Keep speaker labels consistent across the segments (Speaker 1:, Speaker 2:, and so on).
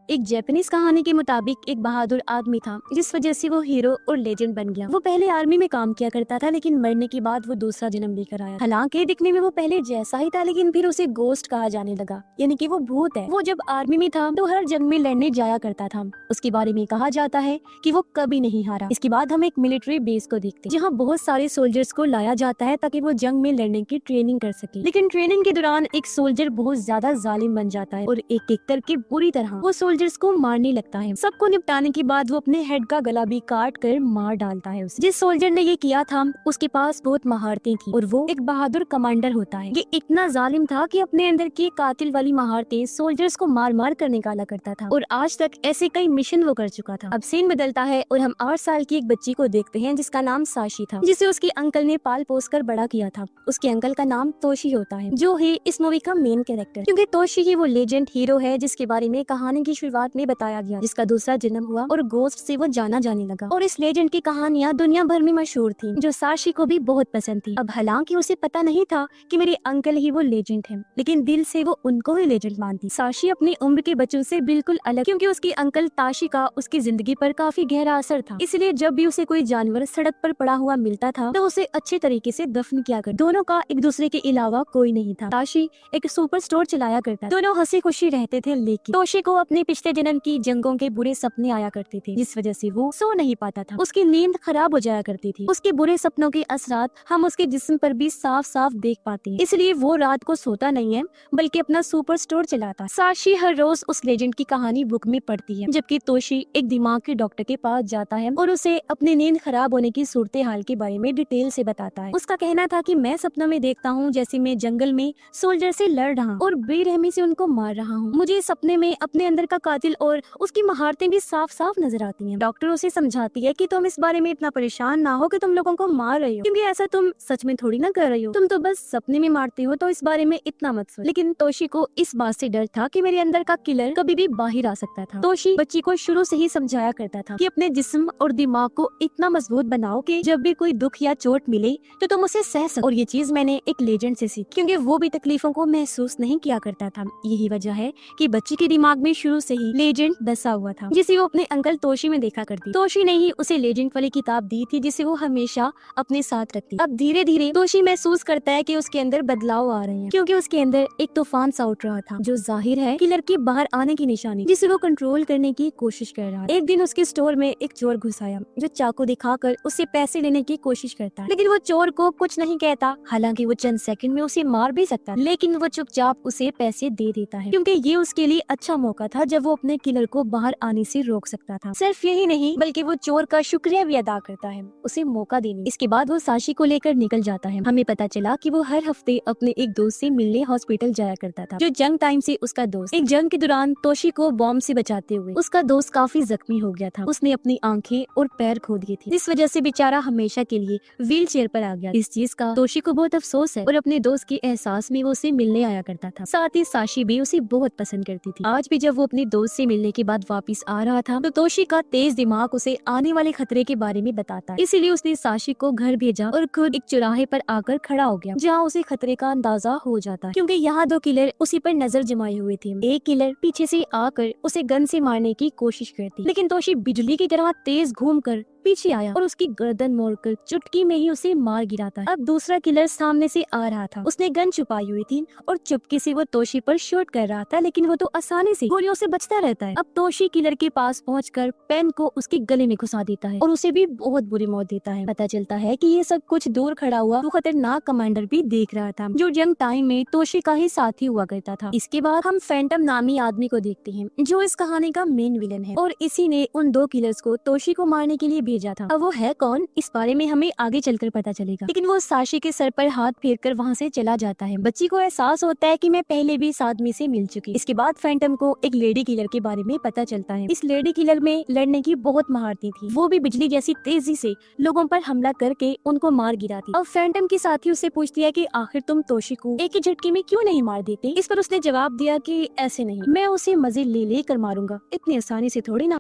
Speaker 1: एक जापानीज कहानी के मुताबिक एक बहादुर आदमी था जिस वजह से वो हीरो और लेजेंड बन गया। वो पहले आर्मी में काम किया करता था, लेकिन मरने के बाद वो दूसरा जन्म लेकर आया। हालांकि दिखने में वो पहले जैसा ही था, लेकिन फिर उसे गोस्ट कहा जाने लगा, यानी कि वो भूत है। वो जब आर्मी में था तो हर जंग में लड़ने जाया करता था। उसके बारे में कहा जाता है कि वो कभी नहीं हारा। इसके बाद हम एक मिलिट्री बेस को देखते हैं, जहाँ बहुत सारे सोल्जर्स को लाया जाता है ताकि वो जंग में लड़ने की ट्रेनिंग कर सके। लेकिन ट्रेनिंग के दौरान एक सोल्जर बहुत ज्यादा जालिम बन जाता है और एक एक करके बुरी तरह वो सोल्जर्स को मारने लगता है। सबको निपटाने के बाद वो अपने हेड का गला भी काट कर मार डालता है उसे। जिस सोल्जर ने ये किया था उसके पास बहुत महारतें थी और वो एक बहादुर कमांडर होता है। ये इतना जालिम था कि अपने अंदर की कातिल वाली महारतें सोल्जर्स को मार मार कर निकाला करता था और आज तक ऐसे कई मिशन वो कर चुका था। अब सीन बदलता है और हम 8 साल की एक बच्ची को देखते हैं जिसका नाम साशी था, जिसे उसके अंकल ने पाल पोस कर बड़ा किया था। उसके अंकल का नाम तोशी होता है, जो है इस मूवी का मेन कैरेक्टर, क्योंकि तोशी ही वो लेजेंड हीरो है जिसके बारे में कहानी की शुरुआत में बताया गया, जिसका दूसरा जन्म हुआ और गोस्ट से वो जाना जाने लगा। और इस लेजेंड की कहानियां दुनिया भर में मशहूर थी, जो साशी को भी बहुत पसंद थी। अब हालांकि उसे पता नहीं था कि मेरे अंकल ही वो लेजेंड है, लेकिन दिल से वो उनको ही लेजेंड मानती। साशी अपनी उम्र के बच्चों से बिल्कुल अलग, क्योंकि उसके अंकल ताशी का उसकी जिंदगी पर काफी गहरा असर था। इसलिए जब भी उसे कोई जानवर सड़क पर पड़ा हुआ मिलता था तो उसे अच्छे तरीके से दफन किया कर। दोनों का एक दूसरे के अलावा कोई नहीं था। ताशी एक सुपर स्टोर चलाया करता था। दोनों हंसी खुशी रहते थे, लेकिन तोशी को अपने पिछले जन्म की जंगों के बुरे सपने आया करते थे, जिस वजह से वो सो नहीं पाता था। उसकी नींद खराब हो जाया करती थी। उसके बुरे सपनों के असरात हम उसके जिस्म पर भी साफ साफ देख पाते हैं। इसलिए वो रात को सोता नहीं है, बल्कि अपना सुपर स्टोर चलाता। साशी हर रोज उस लेजेंड की कहानी बुक में पढ़ती है, जबकि तोशी एक दिमाग के डॉक्टर के पास जाता है और उसे अपनी नींद खराब होने की सूरत हाल के बारे में डिटेल से बताता है। उसका कहना था कि मैं सपनों में देखता हूँ जैसे मैं जंगल में सोल्जर से लड़ रहा हूँ और बेरहमी से उनको मार रहा हूँ। मुझे सपने में अपने अंदर का कातिल और उसकी महारतें भी साफ साफ नजर आती हैं। डॉक्टर उसे समझाती है कि तुम इस बारे में इतना परेशान ना हो कि तुम लोगों को मार रही हो, क्योंकि ऐसा तुम सच में थोड़ी ना कर रही हो, तुम तो बस सपने में मारती हो, तो इस बारे में इतना मत सोचो। लेकिन तोशी को इस बात से डर था कि मेरे अंदर का किलर कभी भी बाहर आ सकता था। तोशी बच्ची को शुरू से ही समझाया करता था कि अपने जिस्म और दिमाग को इतना मजबूत बनाओ कि जब भी कोई दुख या चोट मिले तो तुम उसे सह सको। और ये चीज मैंने एक लेजेंड से सीखी, क्योंकि वो भी तकलीफों को महसूस नहीं किया करता था। यही वजह है कि बच्ची के दिमाग में शुरू से ही लेजेंड बसा हुआ था, जिसे वो अपने अंकल तोशी में देखा करती। तोशी ने ही उसे लेजेंड वाली किताब दी थी, जिसे वो हमेशा अपने साथ रखती। अब धीरे धीरे तोशी महसूस करता है कि उसके अंदर बदलाव आ रहे हैं, क्योंकि उसके अंदर एक तूफान सा उठ रहा था, जो जाहिर है किलर के बाहर आने की निशानी, जिसे वो कंट्रोल करने की कोशिश कर रहा है। एक दिन उसके स्टोर में एक चोर घुस आया, जो चाकू दिखाकर उससे पैसे लेने की कोशिश करता है, लेकिन वो चोर को कुछ नहीं कहता। हालांकि वो चंद सेकंड में उसे मार भी सकता है, लेकिन वो चुपचाप उसे पैसे दे देता है, क्योंकि ये उसके लिए अच्छा मौका था जब वो अपने किलर को बाहर आने से रोक सकता था। सिर्फ यही नहीं, बल्कि वो चोर का शुक्रिया भी अदा करता है उसे मौका देने। इसके बाद वो साशी को लेकर निकल जाता है। हमें पता चला कि वो हर हफ्ते अपने एक दोस्त से मिलने हॉस्पिटल जाया करता था, जो जंग टाइम से उसका दोस्त। एक जंग के दौरान तोशी को बॉम्ब से बचाते हुए उसका दोस्त काफी जख्मी हो गया था। उसने अपनी आंखें और पैर खो दिए थे, जिस वजह से बेचारा हमेशा के लिए व्हील चेयर पर आ गया। इस चीज का तोशी को बहुत अफसोस है और अपने दोस्त के एहसास में वो उसे मिलने आया करता था। साथ ही साशी भी उसे बहुत पसंद करती थी। आज भी जब वो अपने दोस्त से मिलने के बाद वापस आ रहा था तो तोशी का तेज दिमाग उसे आने वाले खतरे के बारे में बताता है। इसीलिए उसने साशी को घर भेजा और खुद एक चौराहे पर आकर खड़ा हो गया, जहाँ उसे खतरे का अंदाजा हो जाता है, क्योंकि यहाँ 2 किलर उसी पर नजर जमाए हुए थे। एक किलर पीछे से आकर उसे गन से मारने की कोशिश करती, लेकिन तोशी बिजली की तरह तेज घूमकर पीछे आया और उसकी गर्दन मोड़कर चुटकी में ही उसे मार गिराता है। अब दूसरा किलर सामने से आ रहा था। उसने गन छुपाई हुई थी और चुपके से वो तोशी पर शूट कर रहा था, लेकिन वो तो आसानी से गोलियों से बचता रहता है। अब तोशी किलर के पास पहुंचकर पेन को उसके गले में घुसा देता है और उसे भी बहुत बुरी मौत देता है। पता चलता है कि ये सब कुछ दूर खड़ा हुआ वो खतरनाक कमांडर भी देख रहा था, जो जंग टाइम में तोशी का ही साथी हुआ करता था। इसके बाद हम फैंटम नामी आदमी को देखते हैं, जो इस कहानी का मेन विलन है, और इसी ने उन 2 किलर्स को तोशी को मारने के लिए भेजा था। अब वो है कौन, इस बारे में हमें आगे चलकर पता चलेगा, लेकिन वो साशी के सर पर हाथ फेरकर वहाँ से चला जाता है। बच्ची को एहसास होता है कि मैं पहले भी इस आदमी से मिल चुकी। इसके बाद फैंटम को एक लेडी किलर के बारे में पता चलता है। इस लेडी किलर में लड़ने की बहुत महारतें थी। वो भी बिजली जैसी तेजी से लोगों पर हमला करके उनको मार गिराती। अब फैंटम की साथी उससे पूछती है कि आखिर तुम तोशी को एक ही झटके में क्यों नहीं मार देते। इस पर उसने जवाब दिया कि ऐसे नहीं, मैं उसे मजे ले कर मारूंगा, इतनी आसानी से थोड़ी ना।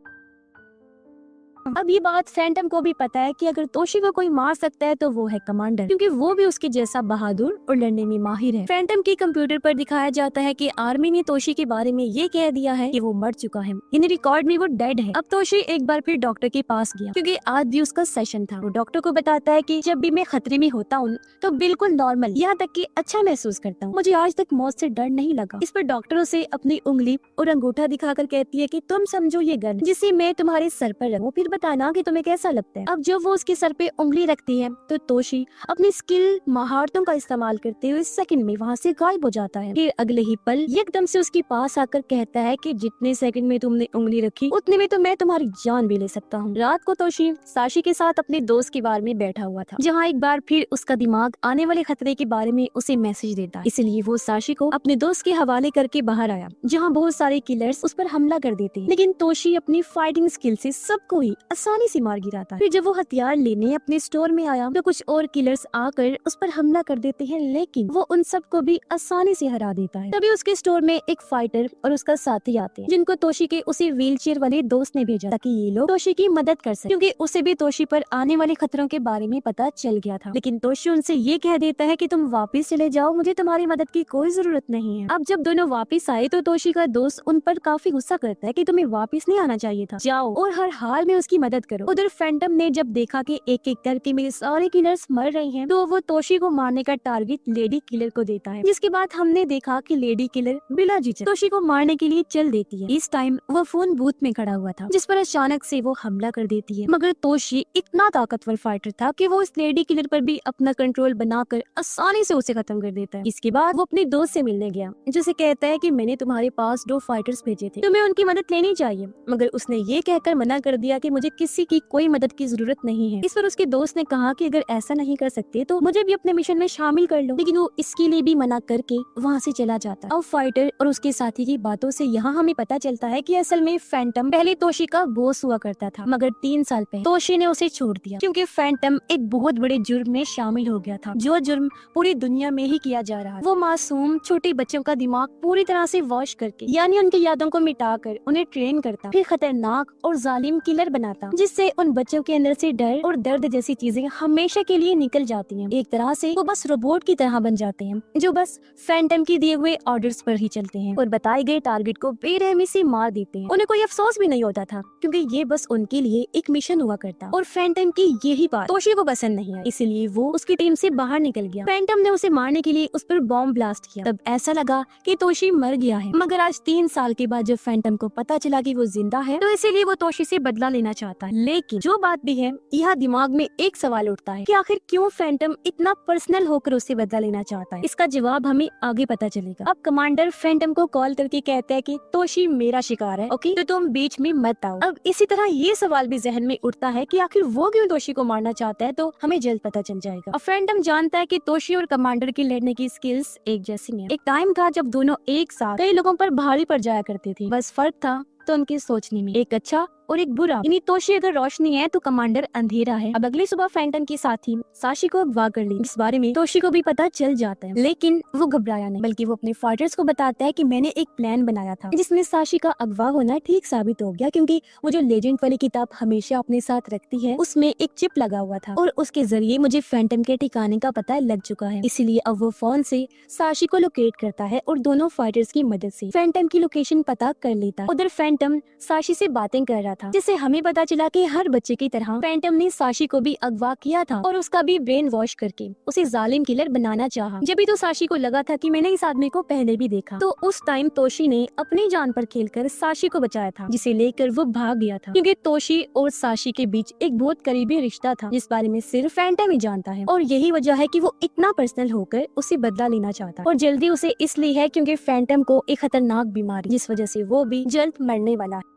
Speaker 1: अब ये बात फैंटम को भी पता है कि अगर तोशी को कोई मार सकता है तो वो है कमांडर, क्योंकि वो भी उसके जैसा बहादुर और लड़ने में माहिर है। फैंटम के कंप्यूटर पर दिखाया जाता है कि आर्मी ने तोशी के बारे में ये कह दिया है कि वो मर चुका है, इन रिकॉर्ड में वो डेड है। अब तोशी एक बार फिर डॉक्टर के पास गया, क्योंकि आज भी उसका सेशन था। वो डॉक्टर को बताता है कि जब भी मैं खतरे में होता हूँ तो बिल्कुल नॉर्मल, यहाँ तक कि अच्छा महसूस करता हूँ, मुझे आज तक मौत से डर नहीं लगा। इस पर डॉक्टर उसे अपनी उंगली और अंगूठा दिखाकर कहती है कि तुम समझो ये गन जिसे मैं तुम्हारे सर पर रखूं, फिर बताना कि तुम्हें कैसा लगता है। अब जब वो उसके सर पे उंगली रखती है तो तोशी अपनी स्किल महारतों का इस्तेमाल करते हुए सेकंड में वहाँ से गायब हो जाता है। फिर अगले ही पल एकदम से उसके पास आकर कहता है कि जितने सेकंड में तुमने उंगली रखी उतने में तो मैं तुम्हारी जान भी ले सकता हूँ। रात को तोशी साशी के साथ अपने दोस्त के बारे में बैठा हुआ था, जहाँ एक बार फिर उसका दिमाग आने वाले खतरे के बारे में उसे मैसेज देता है। इसलिए वो साशी को अपने दोस्त के हवाले करके बाहर आया, जहाँ बहुत सारे किलर्स उस पर हमला कर देते हैं, लेकिन तोशी अपनी फाइटिंग स्किल से सबको ही आसानी से मार गिराता है। फिर जब वो हथियार लेने अपने स्टोर में आया तो कुछ और किलर्स आकर उस पर हमला कर देते हैं, लेकिन वो उन सबको भी आसानी से हरा देता है। तभी उसके स्टोर में एक फाइटर और उसका साथी आते हैं, जिनको तोशी के उसी व्हीलचेयर वाले दोस्त ने भेजा ताकि ये लोग तोशी की मदद कर सके, क्योंकि उसे भी तोशी पर आने वाले खतरों के बारे में पता चल गया था। लेकिन तोशी उनसे ये कह देता है कि तुम वापस चले जाओ, मुझे तुम्हारी मदद की कोई जरूरत नहीं है। अब जब दोनों वापस आए तो तोशी का दोस्त उन पर काफी गुस्सा करता है कि तुम्हें वापस नहीं आना चाहिए था, जाओ और हर हाल में उसकी मदद करो। उधर फैंटम ने जब देखा कि एक एक करके मेरे सारे किलर्स मर रहे हैं तो वो तोशी को मारने का टारगेट लेडी किलर को देता है, जिसके बाद हमने देखा कि लेडी किलर बिना झिझक तोशी को मारने के लिए चल देती है। इस टाइम वो फोन बूथ में खड़ा हुआ था, जिस पर अचानक से वो हमला कर देती है, मगर तोशी इतना ताकतवर फाइटर था कि वो इस लेडी किलर पर भी अपना कंट्रोल बनाकर आसानी से उसे खत्म कर देता है। इसके बाद वो अपने दोस्त से मिलने गया, जिसे कहता है कि मैंने तुम्हारे पास 2 फाइटर्स भेजे थे, तुम्हें उनकी मदद लेनी चाहिए, मगर उसने ये कहकर मना कर दिया कि मुझे किसी की कोई मदद की जरूरत नहीं है। इस पर उसके दोस्त ने कहा कि अगर ऐसा नहीं कर सकते तो मुझे भी अपने मिशन में शामिल कर लो, लेकिन वो इसके लिए भी मना करके वहाँ से चला जाता है। अब फाइटर और उसके साथी की बातों से यहाँ हमें पता चलता है कि असल में फैंटम पहले तोशी का बॉस हुआ करता था, मगर 3 साल पहले तोशी ने उसे छोड़ दिया, क्योंकि फैंटम एक बहुत बड़े जुर्म में शामिल हो गया था, जो जुर्म पूरी दुनिया में ही किया जा रहा है। वो मासूम छोटे बच्चों का दिमाग पूरी तरह से वॉश करके, यानी उनकी यादों को मिटाकर उन्हें ट्रेन करता, फिर खतरनाक और जालिम किलर बनाता, जिससे उन बच्चों के अंदर से डर और दर्द जैसी चीजें हमेशा के लिए निकल जाती हैं। एक तरह से वो बस रोबोट की तरह बन जाते हैं, जो बस फैंटम की दिए हुए ऑर्डर्स पर ही चलते हैं और बताए गए टारगेट को बेरहमी से मार देते हैं। उन्हें कोई अफसोस भी नहीं होता था, क्योंकि ये बस उनके लिए एक मिशन हुआ करता। और फैंटम की यही बात तोशी को पसंद नहीं आई, इसलिए वो उसकी टीम से बाहर निकल गया। फैंटम ने उसे मारने के लिए उस पर बॉम्ब ब्लास्ट किया। तब ऐसा लगा कि तोशी मर गया है, मगर आज 3 साल के बाद जब फैंटम को पता चला कि वो जिंदा है तो इसीलिए वो तोशी से बदला लेना चाहता है। लेकिन जो बात भी है, यहाँ दिमाग में एक सवाल उठता है कि आखिर क्यों फैंटम इतना पर्सनल होकर उससे बदला लेना चाहता है। इसका जवाब हमें आगे पता चलेगा। अब कमांडर फैंटम को कॉल करके कहता है कि तोशी मेरा शिकार है, ओके, तो तुम बीच में मत आओ। अब इसी तरह ये सवाल भी जहन में उठता है कि आखिर वो क्यों तोशी को मारना चाहता है, तो हमें जल्द पता चल जाएगा। अब फैंटम जानता है कि तोशी और कमांडर की लड़ने की स्किल्स एक जैसी हैं। एक टाइम था जब दोनों एक साथ कई लोगों पर भारी पड़ जाया करते थे, बस फर्क था तो उनकी सोचने में, एक अच्छा और एक बुरा। यानी तोशी अगर रोशनी है तो कमांडर अंधेरा है। अब अगली सुबह फैंटम की साथी साशी को अगवा कर ली। इस बारे में तोशी को भी पता चल जाता है, लेकिन वो घबराया नहीं, बल्कि वो अपने फाइटर्स को बताता है कि मैंने एक प्लान बनाया था, जिसमें साशी का अगवा होना ठीक साबित हो गया, क्योंकि वो जो लेजेंड वाली किताब हमेशा अपने साथ रखती है उसमें एक चिप लगा हुआ था और उसके जरिए मुझे फैंटम के ठिकाने का पता लग चुका है। इसीलिए अब वो फोन से साशी को लोकेट करता है और दोनों फाइटर्स की मदद से फैंटम की लोकेशन पता कर लेता है। उधर फैंटम साशी से बातें कर रहा था, जिससे हमें पता चला कि हर बच्चे की तरह फैंटम ने साशी को भी अगवा किया था और उसका भी ब्रेन वॉश करके उसे जालिम किलर बनाना चाहा। जब भी तो साशी को लगा था कि मैंने इस आदमी को पहले भी देखा, तो उस टाइम तोशी ने अपनी जान पर खेलकर साशी को बचाया था, जिसे लेकर वो भाग गया था, क्योंकि तोशी और साशी के बीच एक बहुत करीबी रिश्ता था, जिस बारे में सिर्फ फैंटम ही जानता है। और यही वजह है कि वो इतना पर्सनल होकर उसे बदला लेना चाहता है, और जल्दी उसे इसलिए है क्योंकि फैंटम को एक खतरनाक बीमारी, जिस वजह से वो भी जल्द मरने वाला है।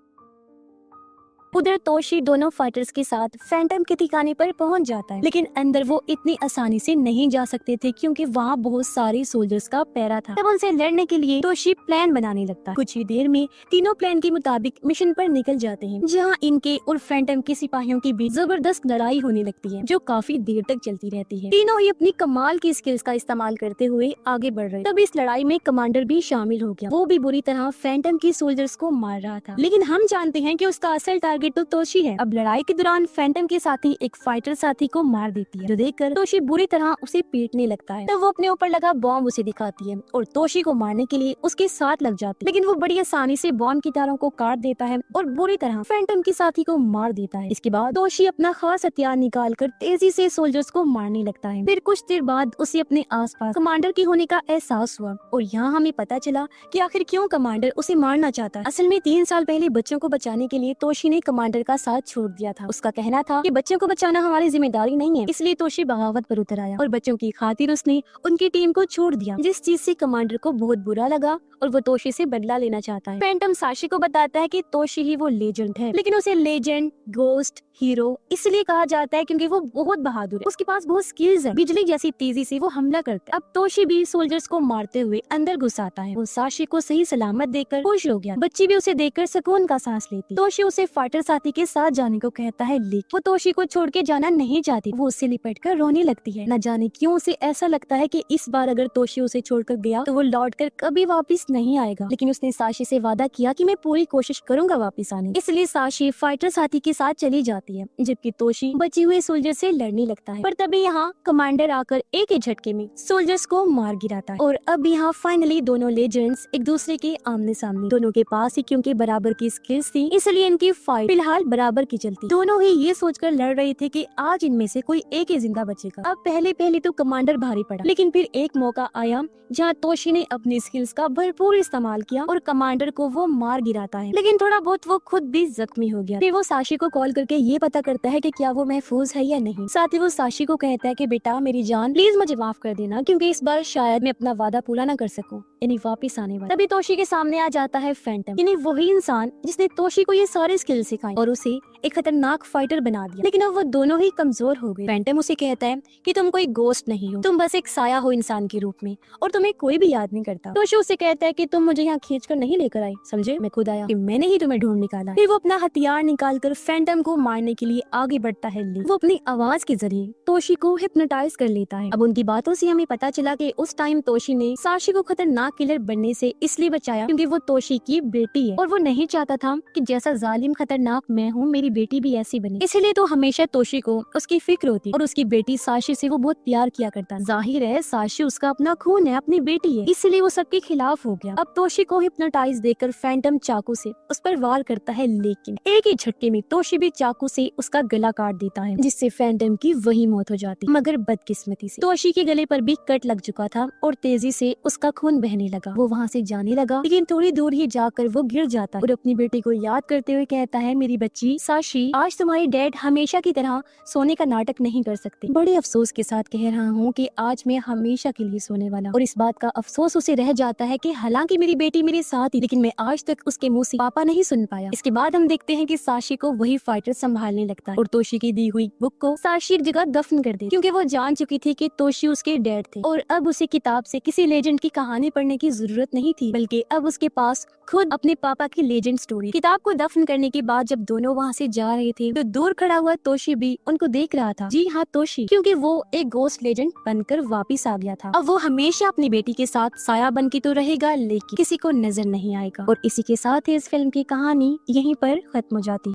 Speaker 1: उधर तोशी दोनों फाइटर्स के साथ फैंटम के ठिकाने पर पहुंच जाता है, लेकिन अंदर वो इतनी आसानी से नहीं जा सकते थे, क्योंकि वहाँ बहुत सारे सोल्जर्स का पैरा था। तब उनसे लड़ने के लिए तोशी प्लान बनाने लगता है। कुछ ही देर में तीनों प्लान के मुताबिक मिशन पर निकल जाते हैं, जहाँ इनके और फैंटम के सिपाहियों के बीच जबरदस्त लड़ाई होने लगती है, जो काफी देर तक चलती रहती है। तीनों ही अपनी कमाल की स्किल्स का इस्तेमाल करते हुए आगे बढ़ रहे। तब इस लड़ाई में कमांडर भी शामिल हो गया। वो भी बुरी तरह फैंटम की सोल्जर्स को मार रहा था, लेकिन हम जानते हैं कि उसका असल टारगेट टारगेट तो तोशी है। अब लड़ाई के दौरान फैंटम के साथी एक फाइटर साथी को मार देती है, जो देखकर तोशी बुरी तरह उसे पीटने लगता है। तब वो अपने ऊपर लगा बॉम्ब उसे दिखाती है और तोशी को मारने के लिए उसके साथ लग जाती है, लेकिन वो बड़ी आसानी से बॉम्ब की तारों को काट देता है और बुरी तरह फैंटम के साथी को मार देता है। इसके बाद तोशी अपना खास हथियार निकालकर तेजी से सोल्जर्स को मारने लगता है। फिर कुछ देर बाद उसे अपने आसपास कमांडर की होने का एहसास हुआ और यहाँ हमें पता चला कि आखिर क्यों कमांडर उसे मारना चाहता है। असल में 3 साल पहले बच्चों को बचाने के लिए तोशी ने कमांडर का साथ छोड़ दिया था। उसका कहना था कि बच्चों को बचाना हमारी जिम्मेदारी नहीं है, इसलिए तोशी बगावत पर उतर आया और बच्चों की खातिर उसने उनकी टीम को छोड़ दिया, जिस चीज से कमांडर को बहुत बुरा लगा और वो तोशी से बदला लेना चाहता है। फैंटम साशी को बताता है कि तोशी ही वो लेजेंड है, लेकिन उसे लेजेंड, गोस्ट, हीरो इसलिए कहा जाता है क्योंकि वो बहुत बहादुर है। उसके पास बहुत स्किल्स है, बिजली जैसी तेजी से वो हमला करता है। अब तोशी भी सोल्जर्स को मारते हुए अंदर घुस आता है। वो साशी को सही सलामत देखकर खुश हो गया। बच्ची भी उसे देखकर सुकून का सांस लेती। तोशी उसे फाइटर साथी के साथ जाने को कहता है, लेकिन वो तोशी को छोड़ के जाना नहीं चाहती। वो उससे लिपट कर रोने लगती है। न जाने क्यों उसे ऐसा लगता है कि इस बार अगर तोशी उसे छोड़कर गया तो वो लौट कर कभी वापिस नहीं आएगा, लेकिन उसने साशी से वादा किया कि मैं पूरी कोशिश करूंगा वापिस आने। इसलिए साशी फाइटर साथी के साथ चली जाती है, जबकि तोशी बचे हुए सोल्जर से लड़ने लगता है। पर तभी यहाँ कमांडर आकर एक ही झटके में सोल्जर्स को मार गिराता है और अब यहाँ फाइनली दोनों लेजेंड्स एक दूसरे के आमने सामने। दोनों के पास ही क्योंकि बराबर की स्किल्स थी, इसलिए इनकी फाइट फिलहाल बराबर की चलती। दोनों ही ये सोचकर लड़ रहे थे कि आज इनमें से कोई एक ही जिंदा बचेगा। अब पहले तो कमांडर भारी पड़ा, लेकिन फिर एक मौका आया जहाँ तोशी ने अपनी स्किल्स का भरपूर इस्तेमाल किया और कमांडर को वो मार गिराता है, लेकिन थोड़ा बहुत वो खुद भी जख्मी हो गया। फिर वो साशी को कॉल करके ये पता करता है कि क्या वो महफूज है या नहीं। साथ ही वो साशी को कहता है कि बेटा मेरी जान, प्लीज मुझे माफ कर देना, क्योंकि इस बार शायद मैं अपना वादा पूरा न कर सकूं, यानी वापिस आने वाला। तभी तोशी के सामने आ जाता है फैंटम, यानी वही इंसान जिसने तोशी को ये सारे स्किल सिखाए और उसे एक खतरनाक फाइटर बना दिया। लेकिन अब वो दोनों ही कमजोर हो गए। फैंटम उसे कहता है कि तुम कोई गोस्ट नहीं हो, तुम बस एक साया हो इंसान के रूप में और तुम्हें कोई भी याद नहीं करता। तोशी उसे कहता है कि तुम मुझे यहाँ खींच कर नहीं लेकर आई, समझे, मैं खुद आया, कि मैंने ही तुम्हें ढूंढ निकाला। फिर वो अपना हथियार निकालकर फैंटम को मारने के लिए आगे बढ़ता है। वो अपनी आवाज के जरिए तोशी को हिप्नोटाइज कर लेता है। अब उनकी बातों से हमें पता चला कि उस टाइम तोशी ने साशी को खतरनाक किलर बनने से इसलिए बचाया क्योंकि वो तोशी की बेटी है और वो नहीं चाहता था कि जैसा जालिम खतरनाक मैं हूँ मेरी बेटी भी ऐसी बने। इसलिए तो हमेशा तोशी को उसकी फिक्र होती और उसकी बेटी साशी से वो बहुत प्यार किया करता। जाहिर है साशी उसका अपना खून है, अपनी बेटी है, इसलिए वो सबके खिलाफ हो गया। अब तोशी को हिप्नोटाइज देकर फैंटम चाकू से उस पर वार करता है, लेकिन एक ही झटके में तोशी भी चाकू से उसका गला काट देता है, जिससे फैंटम की वही मौत हो जाती। मगर बदकिस्मती से तोशी के गले पर भी कट लग चुका था और तेजी से उसका खून बहने लगा। वो वहाँ से जाने लगा, लेकिन थोड़ी दूर ही जाकर वो गिर जाता और अपनी बेटी को याद करते हुए कहता है, मेरी बच्ची साशी, आज तुम्हारे डैड हमेशा की तरह सोने का नाटक नहीं कर सकते। बड़े अफसोस के साथ कह रहा हूँ कि आज मैं हमेशा के लिए सोने वाला। और इस बात का अफसोस उसे रह जाता है कि हालांकि मेरी बेटी मेरे साथ ही, लेकिन मैं आज तक उसके मुंह से पापा नहीं सुन पाया। इसके बाद हम देखते हैं कि साशी को वही फाइटर संभालने लगता है और तोशी की दी हुई बुक को साशी एक जगह दफन कर दे, क्योंकि वो जान चुकी थी कि तोशी उसके डैड थे और अब उसे किताब से किसी लेजेंड की कहानी पढ़ने की जरूरत नहीं थी, बल्कि अब उसके पास खुद अपने पापा की लेजेंड स्टोरी। किताब को दफन करने के बाद जब दोनों वहाँ से जा रहे थे तो दूर खड़ा हुआ तोशी भी उनको देख रहा था। जी हाँ, तोशी, क्योंकि वो एक गोस्ट लेजेंड बनकर वापिस आ गया था। अब वो हमेशा अपनी बेटी के साथ साया बन के तो रहेगा, लेकिन किसी को नजर नहीं आएगा। और इसी के साथ ही इस फिल्म की कहानी यहीं पर खत्म हो जाती।